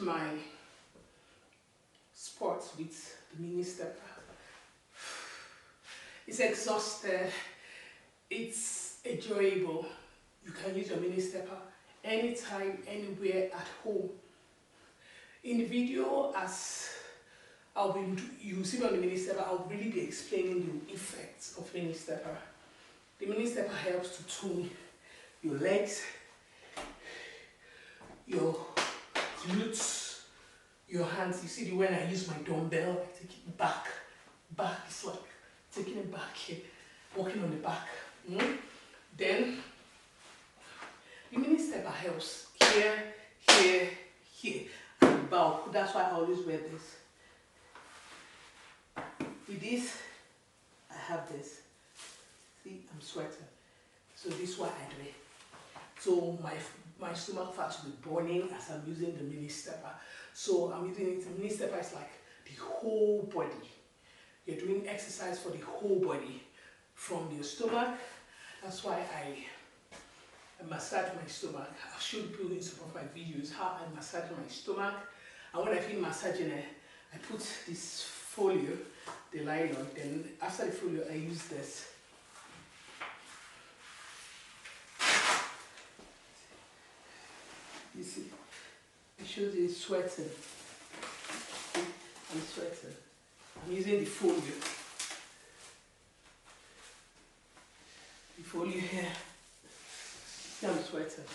My sport with the mini stepper. It's exhausted, it's enjoyable. You can use your mini stepper anytime, anywhere at home. In the video, as you see on the mini stepper, I'll really be explaining the effects of mini stepper. The mini stepper helps to tone your legs, your glutes, your hands. You see the way I use my dumbbell, I take it back. It's like taking it back here, walking on the back. Then the mini stepper helps here, and bow. That's why I always wear this. With this, I have this. See, I'm sweating. So this is why I do it. So my stomach fat will be burning as I'm using the mini stepper. So I'm using it. The mini stepper is like the whole body. You're doing exercise for the whole body, from your stomach. That's why I massage my stomach. I'll show you in some of my videos how I massage my stomach. And when I feel massaging it, I put this folio, the nylon. Then after the folio, I use this. You see, it shows you sweating. I'm sweating. I'm using the folio. The folio here. I'm sweating.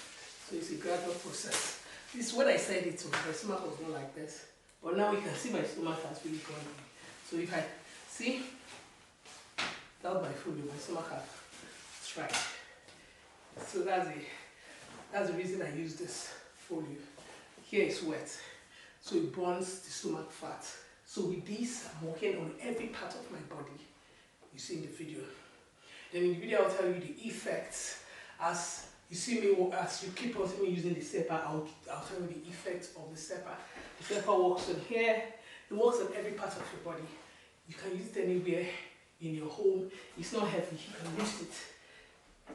So it's a gradual process. This is what I said it to. My stomach was not like this. But now you can see my stomach has really gone. So if I see, without my folio, my stomach has tried. So that's the reason I use this folio. Here is wet, so it burns the stomach fat. So with this, I'm working on every part of my body. You see in the video. Then in the video, I'll tell you the effects. As you see me, as you keep on seeing me using the stepper, I'll tell you the effects of the stepper. The stepper works on here. It works on every part of your body. You can use it anywhere in your home. It's not heavy. You can use it.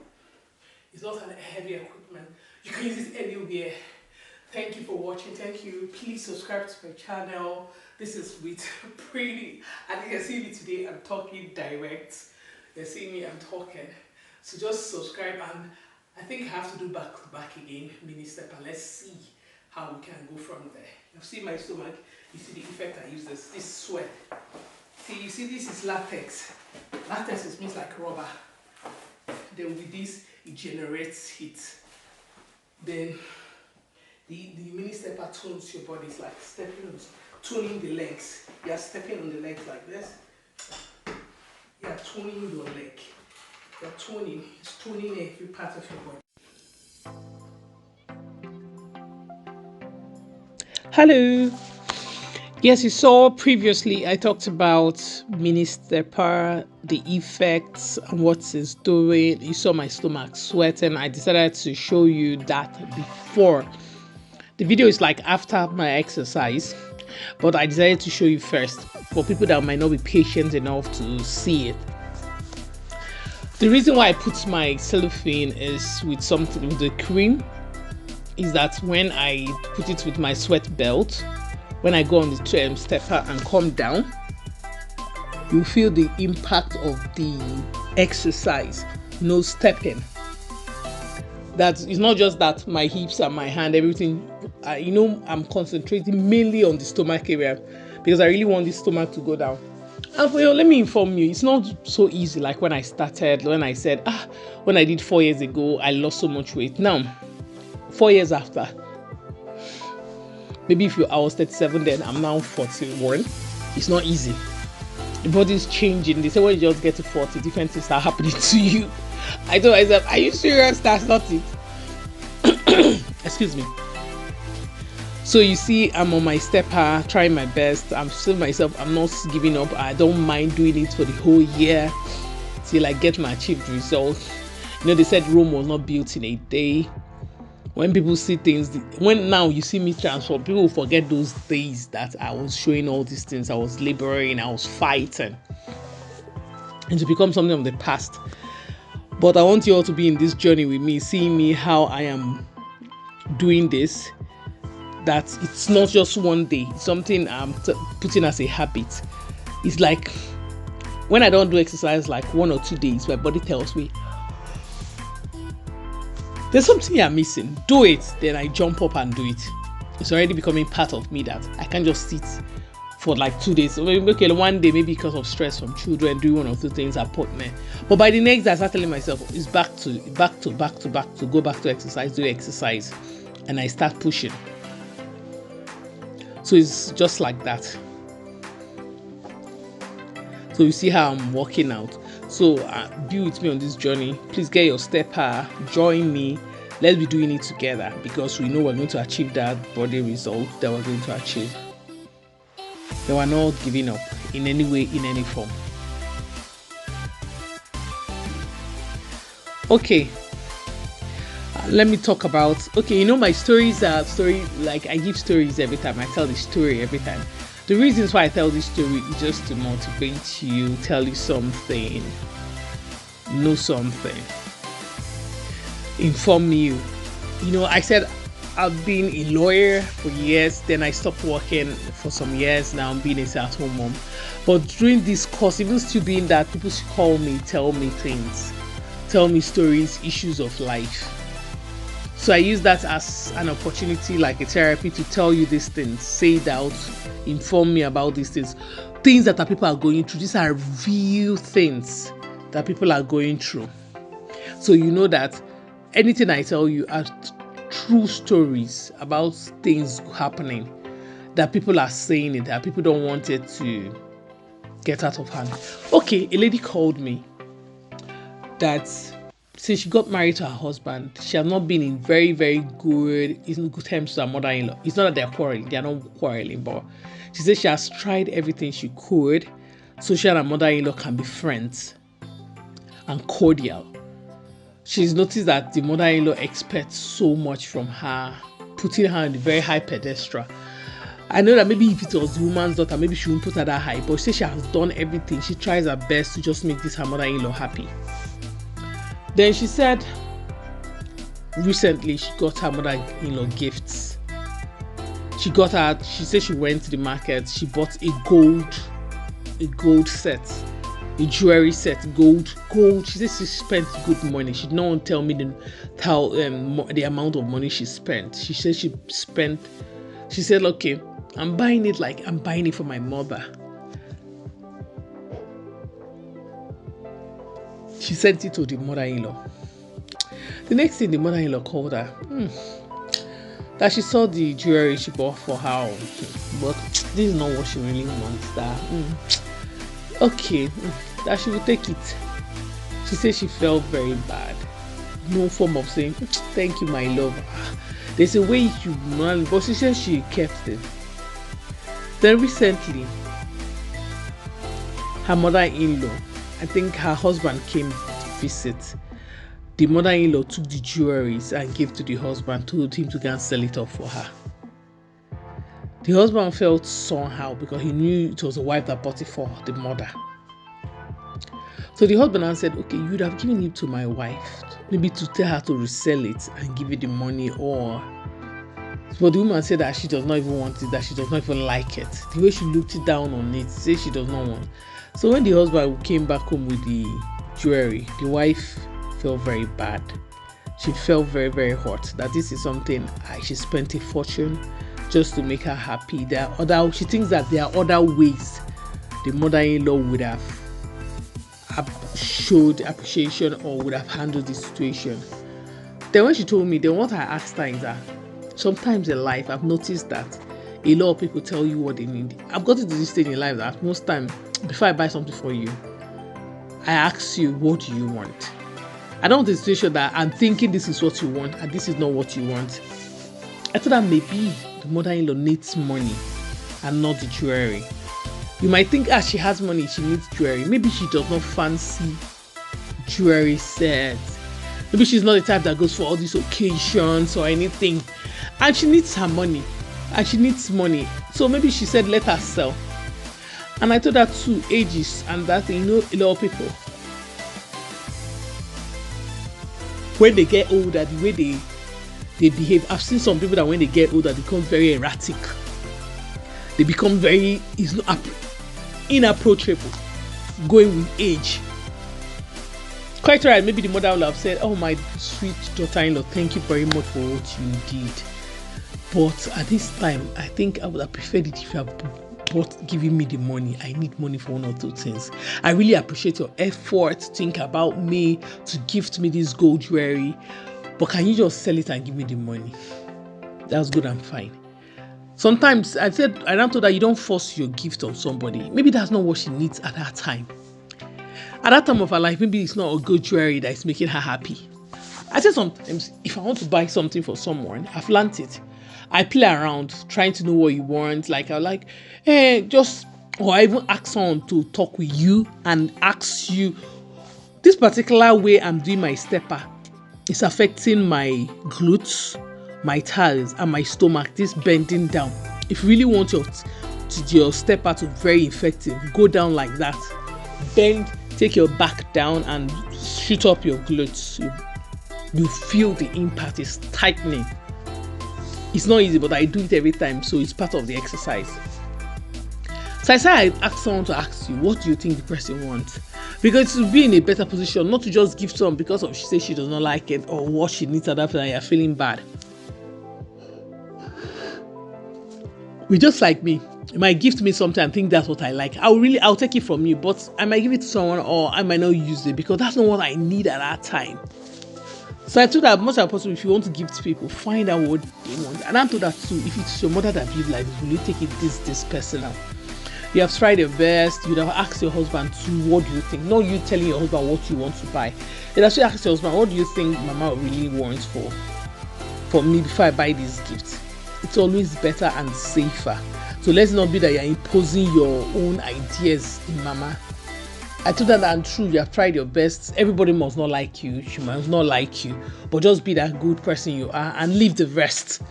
It's not a heavy equipment. You can use it anywhere. Thank you for watching. Thank you. Please subscribe to my channel. This is with pretty, and you can see me today. I'm talking direct. You see me, I'm talking. So just subscribe, and I think I have to do back to back again, mini stepper. Let's see how we can go from there. You see my stomach. You see the effect I use this sweat. See, you see this is latex. Latex means like rubber. Then with this, it generates heat. Then the mini stepper tones your body. It's like stepping on, toning the legs. You are stepping on the legs like this. You are toning your leg. You are toning. It's toning every part of your body. Hello. Yes, you saw previously I talked about mini stepper, the effects and what it's doing. You saw my stomach sweating. I decided to show you that before. The video is like after my exercise, but I decided to show you first for people that might not be patient enough to see it. The reason why I put my cellophane is with something with the cream is that when I put it with my sweat belt, when I go on the stepper and come down, you feel the impact of the exercise. No stepping. That it's not just that my hips and my hand, everything. I'm concentrating mainly on the stomach area because I really want the stomach to go down. And for you, let me inform you, it's not so easy like when I started. When I said, when I did 4 years ago, I lost so much weight. Now, 4 years after. Maybe I was 37 then, I'm now 41. It's not easy. The body is changing. They say when you just get to 40, different things are happening to you. I told myself, are you serious? That's not it. Excuse me. So you see, I'm on my stepper, trying my best. I'm still myself. I'm not giving up. I don't mind doing it for the whole year till I get my achieved results. They said Rome was not built in a day. When people see things, when now you see me transform, people will forget those days that I was showing all these things. I was laboring, I was fighting, and to become something of the past. But I want you all to be in this journey with me, seeing me how I am doing this. that it's not just one day. It's something I'm putting as a habit. It's like when I don't do exercise like 1 or 2 days, my body tells me there's something you're missing. Do it. Then I jump up and do it. It's already becoming part of me that I can't just sit for like 2 days. So maybe okay, one day, maybe because of stress from children, doing 1 or 2 things I put me. But by the next day, I start telling myself it's back to go back to exercise, do exercise, and I start pushing. So it's just like that. So you see how I'm working out. So be with me on this journey. Please get your stepper, join me. Let's be doing it together because we know we're going to achieve that body result that we're going to achieve. They were not giving up in any way, in any form. Okay. Let me talk about, my stories are like I give stories every time. I tell the story every time. The reasons why I tell this story is just to motivate you, tell you something, know something, inform you. I said I've been a lawyer for years, then I stopped working for some years. Now I'm being a stay-at-home mom. But during this course, even still being that, people should call me, tell me things, tell me stories, issues of life. So I use that as an opportunity, like a therapy, to tell you these things, say it out, inform me about these things that people are going through. These are real things that people are going through. So you know that anything I tell you are true stories about things happening, that people are saying it, that people don't want it to get out of hand. Okay, a lady called me that since she got married to her husband, she has not been in very, very good terms with her mother-in-law. It's not that they're quarreling, they're not quarreling, but she said she has tried everything she could so she and her mother-in-law can be friends and cordial. She's noticed that the mother-in-law expects so much from her, putting her on a very high pedestal. I know that maybe if it was the woman's daughter, maybe she wouldn't put her that high, but she says she has done everything. She tries her best to just make this her mother-in-law happy. Then she said recently she got her mother-in-law gifts. She said she went to the market, she bought a gold set, a jewelry set, gold. She said she spent good money. She did not want to tell me the amount of money she spent. She said, okay, I'm buying it for my mother. She sent it to the mother-in-law. The next thing, the mother-in-law called her that she saw the jewelry she bought for her, but this is not what she really wants. That she would take it. She said she felt very bad. No form of saying thank you, my love. There's a way you man, but she said she kept it. Then recently, her mother-in-law, I think her husband came to visit. The mother-in-law took the jewelries and gave to the husband, told him to go and sell it off for her. The husband felt somehow because he knew it was a wife that bought it for the mother. So the husband said, okay, you would have given it to my wife, maybe to tell her to resell it and give you the money, or... But the woman said that she does not even want it, that she does not even like it. The way she looked it down on it, said she does not want. So when the husband came back home with the jewelry, the wife felt very bad. She felt very, very hurt that this is something she spent a fortune just to make her happy. She thinks that there are other ways the mother-in-law would have showed appreciation or would have handled the situation. Then when she told me, then what I asked her is that sometimes in life I've noticed that a lot of people tell you what they need. I've gotten to this stage in life that most time before I buy something for you, I ask you, what do you want? I don't want the situation that I'm thinking this is what you want and this is not what you want. I thought that maybe the mother-in-law needs money and not the jewelry. You might think she has money, she needs jewelry. Maybe she does not fancy jewelry sets. Maybe she's not the type that goes for all these occasions or anything. And she needs her money. And she needs money. So maybe she said, let her sell. And I told her 2 ages and that, a lot of people, when they get older, the way they they behave. I've seen some people that when they get older, they become very erratic. They become very inapproachable, going with age. Quite right, maybe the mother will have said, oh, my sweet daughter-in-law, thank you very much for what you did. But at this time, I think I would have preferred it if you have giving me the money. I need money for one or two things. I really appreciate your effort to think about me, to gift me this gold jewelry. But can you just sell it and give me the money? That's good and fine. Sometimes I don't told that you don't force your gift on somebody. Maybe that's not what she needs at that time. At that time of her life, maybe it's not a good jewelry that is making her happy. I say sometimes, if I want to buy something for someone, I've learned it. I play around, trying to know what you want. Like, or I even ask someone to talk with you and ask you, this particular way I'm doing my stepper is affecting my glutes, my thighs, and my stomach, this bending down. If you really want your stepper to be very effective, go down like that. Bend, take your back down and shoot up your glutes. You feel the impact is tightening. It's not easy, but I do it every time, so it's part of the exercise. So I said I ask someone to ask you, what do you think the person wants? Because to be in a better position, not to just give someone because she says she does not like it or what she needs at that time, you're feeling bad. Just like me, you might gift me something and think that's what I like. I'll take it from you, but I might give it to someone or I might not use it because that's not what I need at that time. So I told that much as possible, if you want to gift people, find out what they want. And I told that too, if it's your mother that gives like this, will you take it this personal? You have tried your best, you'd have asked your husband to, what do you think? Not you telling your husband what you want to buy. You'd actually ask your husband, what do you think Mama really wants for me before I buy this gift? It's always better and safer. So let's not be that you're imposing your own ideas in Mama. I told her that true, you have tried your best. Everybody must not like you. She must not like you. But just be that good person you are and leave the rest.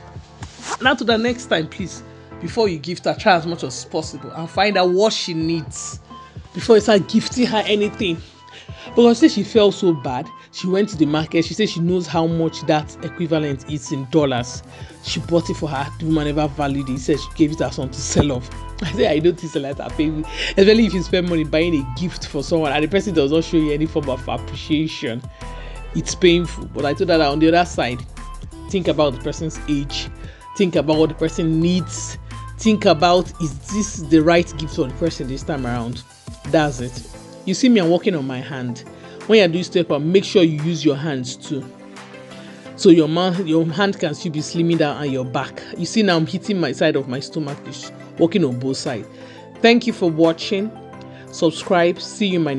Now to the next time, please, before you gift her, try as much as possible and find out what she needs before you start gifting her anything. Because she said she felt so bad. She went to the market. She said she knows how much that equivalent is in dollars. She bought it for her. The woman never valued it. He said she gave it to her son to sell off. I said, I don't think so like that, baby. Especially if you spend money buying a gift for someone and the person does not show you any form of appreciation. It's painful. But I told her that on the other side, think about the person's age. Think about what the person needs. Think about, is this the right gift for the person this time around? That's it. You see me, I'm working on my hand. When you're doing step up, make sure you use your hands too. So your hand can still be slimming down on your back. You see now I'm hitting my side of my stomach, working on both sides. Thank you for watching. Subscribe. See you in my